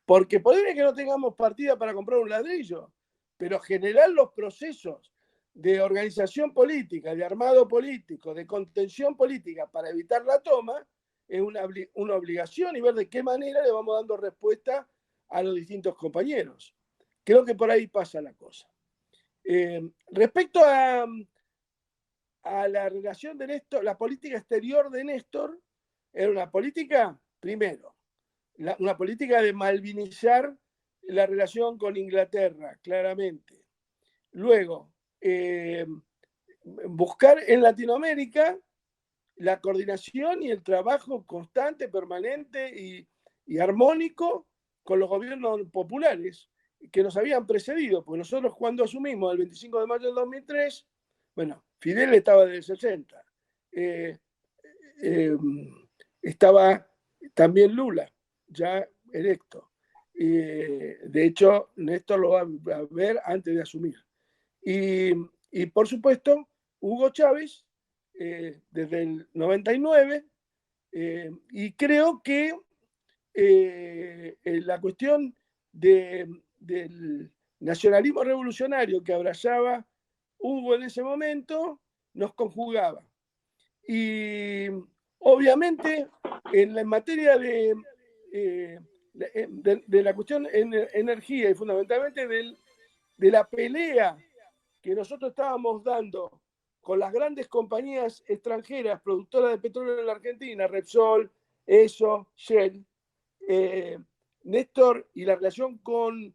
Porque podría que no tengamos partida para comprar un ladrillo, pero generar los procesos de organización política, de armado político, de contención política para evitar la toma, es una obligación y ver de qué manera le vamos dando respuesta a los distintos compañeros. Creo que por ahí pasa la cosa. Respecto a la relación de Néstor, la política exterior de Néstor, era una política, primero, una política de malvinizar la relación con Inglaterra, claramente. Luego, buscar en Latinoamérica la coordinación y el trabajo constante, permanente y armónico con los gobiernos populares que nos habían precedido, porque nosotros cuando asumimos el 25 de mayo del 2003, bueno, Fidel estaba desde el 60, estaba también Lula, ya electo. De hecho, Néstor lo va a ver antes de asumir. Y por supuesto, Hugo Chávez, desde el 99, y creo que la cuestión del nacionalismo revolucionario que abrazaba Hugo en ese momento nos conjugaba. Y obviamente en materia de la cuestión energía y fundamentalmente de la pelea que nosotros estábamos dando con las grandes compañías extranjeras productoras de petróleo en la Argentina, Repsol, ESSO, Shell, Néstor y la relación con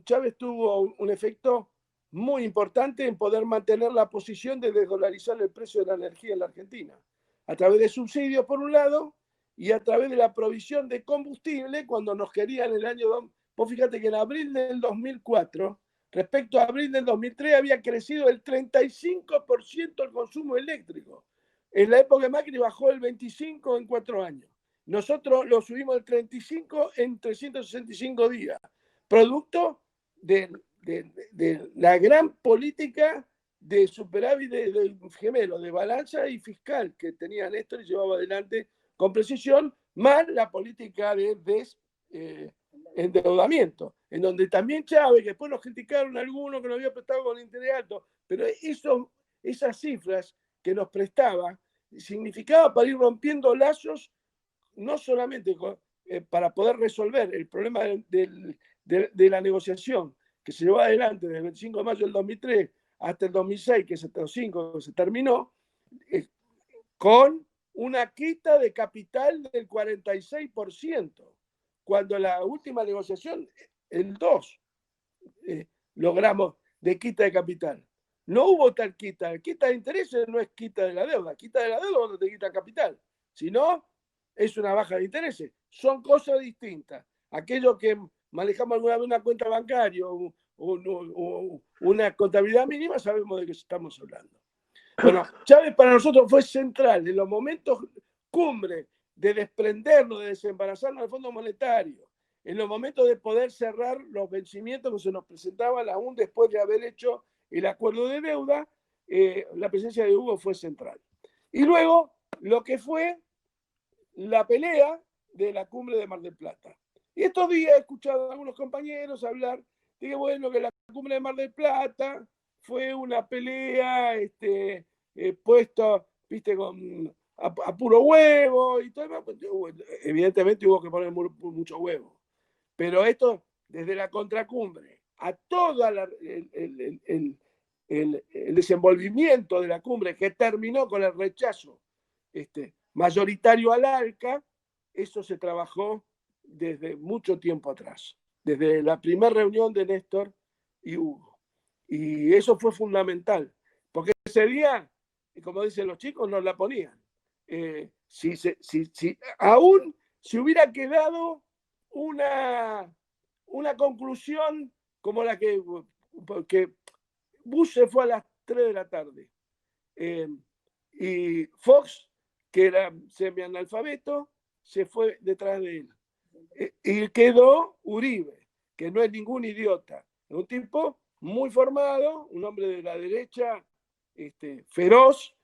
Chávez tuvo un efecto muy importante en poder mantener la posición de desdolarizar el precio de la energía en la Argentina, a través de subsidios por un lado y a través de la provisión de combustible cuando nos querían el año... Vos fíjate que en abril del 2004, respecto a abril del 2003, había crecido el 35% el consumo eléctrico. En la época de Macri bajó el 25% en 4 años. Nosotros lo subimos el 35% en 365 días, producto de la gran política de superávit de gemelo, de balanza y fiscal que tenía Néstor y llevaba adelante con precisión, más la política de endeudamiento. en donde también Chávez, que después nos criticaron algunos que nos había prestado con interés alto, pero esas cifras que nos prestaba significaba para ir rompiendo lazos, no solamente para poder resolver el problema de la negociación que se llevó adelante desde el 25 de mayo del 2003 hasta el 2006, que se terminó, con una quita de capital del 46%, cuando la última negociación, el 2%, logramos de quita de capital. No hubo tal quita. La quita de intereses no es quita de la deuda. Quita de la deuda cuando te quita capital. Si no, es una baja de intereses. Son cosas distintas. Aquello que manejamos alguna vez una cuenta bancaria o una contabilidad mínima, sabemos de qué estamos hablando. Bueno, Chávez para nosotros fue central en los momentos cumbre de desprendernos, de desembarazarnos del Fondo Monetario, en los momentos de poder cerrar los vencimientos que se nos presentaban aún después de haber hecho el acuerdo de deuda. La presencia de Hugo fue central. Y luego lo que fue la pelea de la cumbre de Mar del Plata. Y estos días he escuchado a algunos compañeros hablar de que, bueno, que la cumbre de Mar del Plata fue una pelea puesta, viste, a puro huevo y todo. Evidentemente hubo que poner mucho huevo. Pero esto, desde la contracumbre a todo el desenvolvimiento de la cumbre, que terminó con el rechazo mayoritario al ALCA, eso se trabajó desde mucho tiempo atrás, desde la primera reunión de Néstor y Hugo. Y eso fue fundamental, porque ese día, como dicen los chicos, nos la ponían. Aún si hubiera quedado una conclusión como la que Bush se fue a las 3 de la tarde y Fox, que era semianalfabeto, se fue detrás de él. Y quedó Uribe, que no es ningún idiota, es un tipo muy formado, un hombre de la derecha feroz,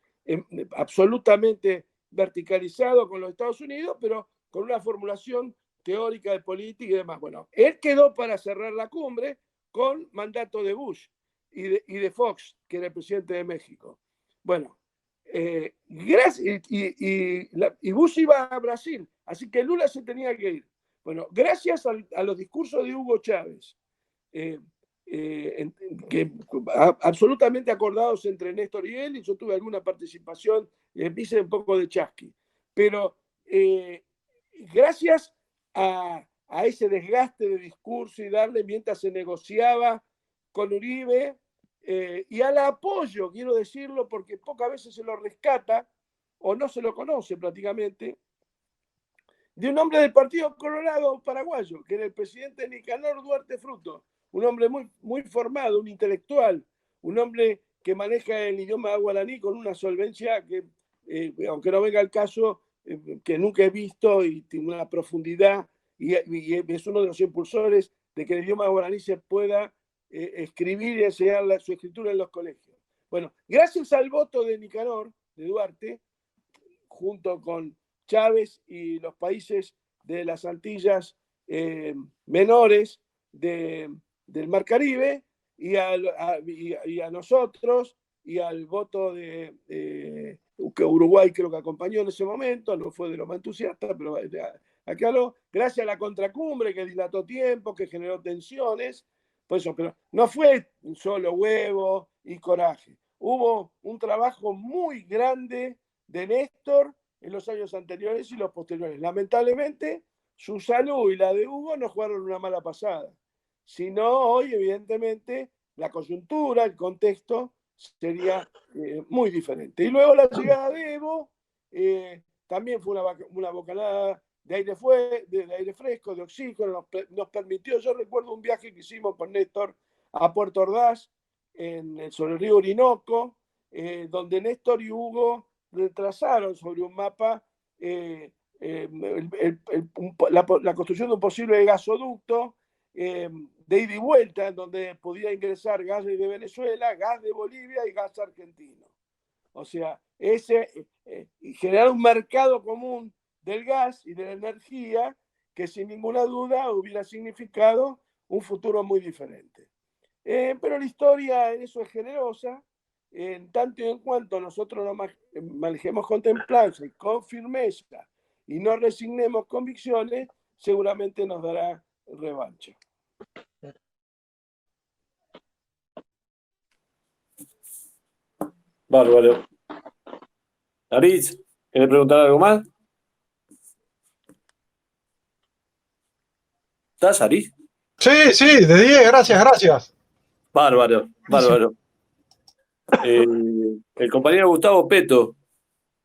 absolutamente verticalizado con los Estados Unidos, pero con una formulación teórica de política y demás. Bueno, él quedó para cerrar la cumbre con mandato de Bush y de Fox, que era el presidente de México. Bueno, y Bush iba a Brasil, así que Lula se tenía que ir. Bueno, gracias a los discursos de Hugo Chávez, absolutamente acordados entre Néstor y él, y yo tuve alguna participación, hice un poco de chasqui, pero gracias a ese desgaste de discurso y darle mientras se negociaba con Uribe, y al apoyo, quiero decirlo, porque pocas veces se lo rescata o no se lo conoce prácticamente, de un hombre del Partido Colorado paraguayo, que era el presidente Nicanor Duarte Fruto, un hombre muy, muy formado, un intelectual, un hombre que maneja el idioma guaraní con una solvencia que, aunque no venga el caso, que nunca he visto, y tiene una profundidad, y es uno de los impulsores de que el idioma guaraní se pueda escribir y enseñar su escritura en los colegios. Bueno, gracias al voto de Nicanor, de Duarte, junto con Chávez y los países de las Antillas menores del Mar Caribe, y a nosotros, y al voto de Uruguay, creo que acompañó en ese momento, no fue de los más entusiastas, pero acá gracias a la contracumbre que dilató tiempo, que generó tensiones, pues eso, pero no fue solo huevo y coraje. Hubo un trabajo muy grande de Néstor en los años anteriores y los posteriores. Lamentablemente, su salud y la de Hugo nos jugaron una mala pasada. Si no, hoy, evidentemente, la coyuntura, el contexto sería muy diferente. Y luego la llegada de Evo también fue una bocanada de aire fresco, de oxígeno, nos permitió. Yo recuerdo un viaje que hicimos con Néstor a Puerto Ordaz, sobre el río Orinoco, donde Néstor y Hugo retrasaron sobre un mapa la construcción de un posible gasoducto de ida y vuelta, en donde podía ingresar gas de Venezuela, gas de Bolivia y gas argentino. O sea, generar un mercado común del gas y de la energía que sin ninguna duda hubiera significado un futuro muy diferente. Pero la historia en eso es generosa, en tanto y en cuanto nosotros nos manejemos con templanza y con firmeza y no resignemos convicciones, seguramente nos dará revancha. Bárbaro. Aritz, ¿querés preguntar algo más? ¿Estás, Aritz? Sí, de 10, gracias. Bárbaro. El compañero Gustavo Petto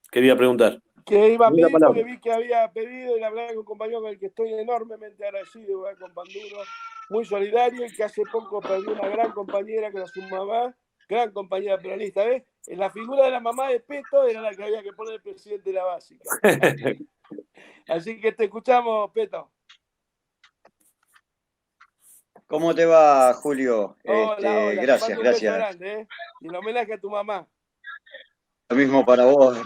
quería preguntar. Que iba a Una pedir palabra. porque vi que había pedido y hablar con un compañero con el que estoy enormemente agradecido, con Panduro, muy solidario y que hace poco perdió una gran compañera que era su mamá, gran compañera peronista. ¿Ves? En la figura de la mamá de Petto era la que había que poner el presidente de la básica. Así que te escuchamos, Petto. ¿Cómo te va, Julio? Hola, Gracias, te mando un beso gracias. grande, y en homenaje a tu mamá. Lo mismo para vos.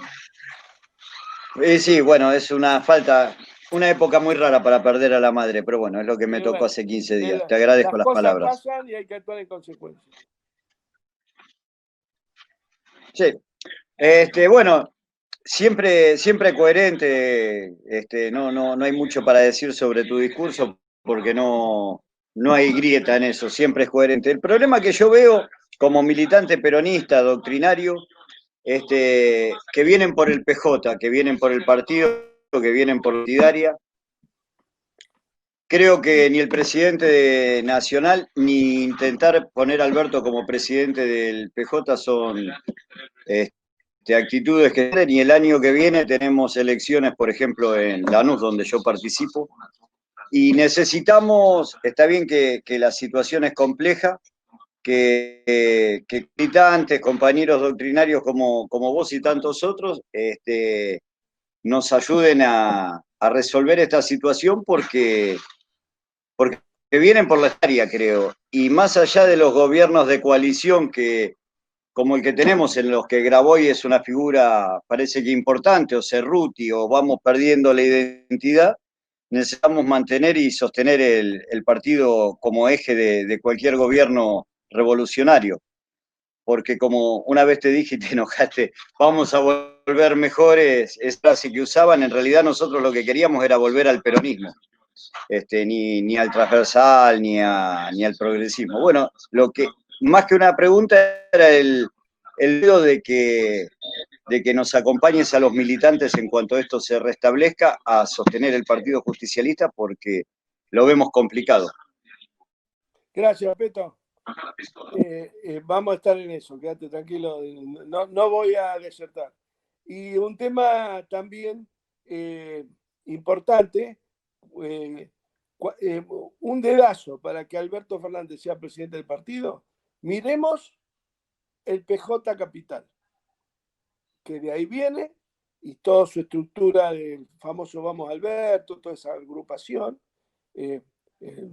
Sí, bueno, es una época muy rara para perder a la madre, pero bueno, es lo que me tocó Bueno, hace 15 días. Te agradezco las las cosas palabras. pasan y hay que actuar en consecuencia. Sí. Bueno, siempre coherente. No hay mucho para decir sobre tu discurso porque no hay grieta en eso, siempre es coherente. El problema que yo veo como militante peronista, doctrinario, que vienen por el PJ, que vienen por el partido, que vienen por la partidaria. Creo que ni el presidente nacional ni intentar poner a Alberto como presidente del PJ son actitudes que ni el año que viene tenemos elecciones, por ejemplo, en Lanús, donde yo participo, y necesitamos, está bien que la situación es compleja, que militantes, compañeros doctrinarios como vos y tantos otros, nos ayuden a resolver esta situación porque vienen por la área, creo, y más allá de los gobiernos de coalición como el que tenemos, en los que Graboy es una figura, parece que importante, o Cerruti, o vamos perdiendo la identidad, necesitamos mantener y sostener el partido como eje de cualquier gobierno revolucionario. Porque como una vez te dije y te enojaste, vamos a volver mejores, es frase que usaban, en realidad nosotros lo que queríamos era volver al peronismo, ni al transversal, ni al progresismo. Bueno, lo que más que una pregunta era el deseo de que nos acompañes a los militantes en cuanto esto se restablezca a sostener el Partido Justicialista porque lo vemos complicado. Gracias, Peto. Vamos a estar en eso, quédate tranquilo, no voy a desertar. Y un tema también importante, un dedazo para que Alberto Fernández sea presidente del partido, miremos el PJ Capital, que de ahí viene, y toda su estructura del famoso Vamos Alberto, toda esa agrupación,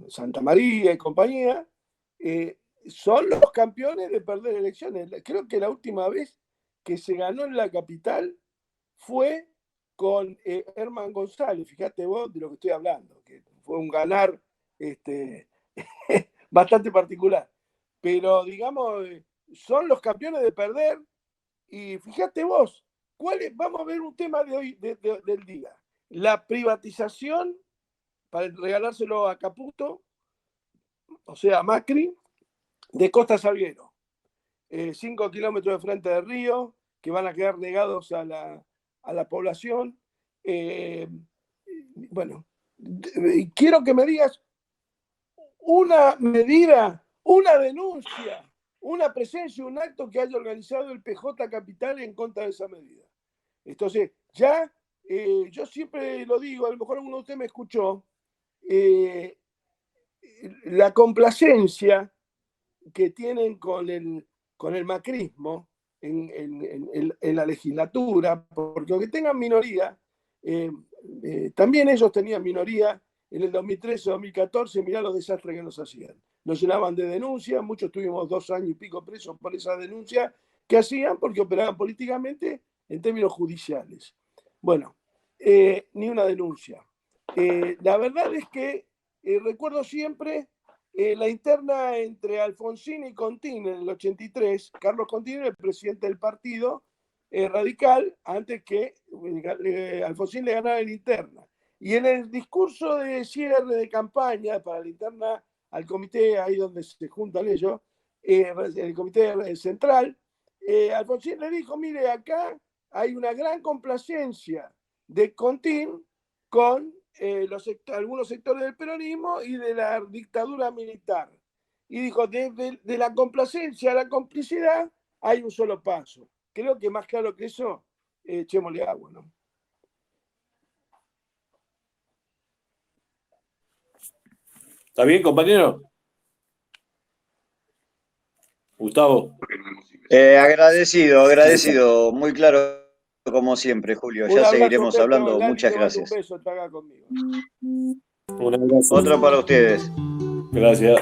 Santa María y compañía, son los campeones de perder elecciones. Creo que la última vez que se ganó en la capital fue con Herman González. Fíjate vos de lo que estoy hablando, que fue un ganar bastante particular. Pero, digamos, son los campeones de perder. Y fíjate vos, vamos a ver un tema de hoy, del día. La privatización, para regalárselo a Caputo, o sea, a Macri, de Costa Salguero. 5 kilómetros de frente del río, que van a quedar negados a la población. Bueno, quiero que me digas una medida, una denuncia, una presencia, un acto que haya organizado el PJ Capital en contra de esa medida. Entonces, ya, yo siempre lo digo, a lo mejor alguno de ustedes me escuchó, la complacencia que tienen con el macrismo en la legislatura, porque aunque tengan minoría, también ellos tenían minoría en el 2013-2014, mirá los desastres que nos hacían. Nos llenaban de denuncias, muchos tuvimos 2 años y pico presos por esa denuncia que hacían porque operaban políticamente en términos judiciales. Bueno, ni una denuncia. La verdad es que recuerdo siempre la interna entre Alfonsín y Contín en el 83, Carlos Contín era el presidente del partido radical antes que Alfonsín le ganara la interna. Y en el discurso de cierre de campaña para la interna al comité, ahí donde se juntan ellos, el comité central, Alfonsín le dijo, mire, acá hay una gran complacencia de Contín con algunos sectores del peronismo y de la dictadura militar. Y dijo, de la complacencia a la complicidad hay un solo paso. Creo que más claro que eso, echémosle agua, ¿no? ¿Está bien, compañero? Gustavo. Agradecido, muy claro como siempre, Julio. Ya seguiremos hablando. Muchas gracias. Un beso, te haga conmigo. Un abrazo. Otro para ustedes. Gracias.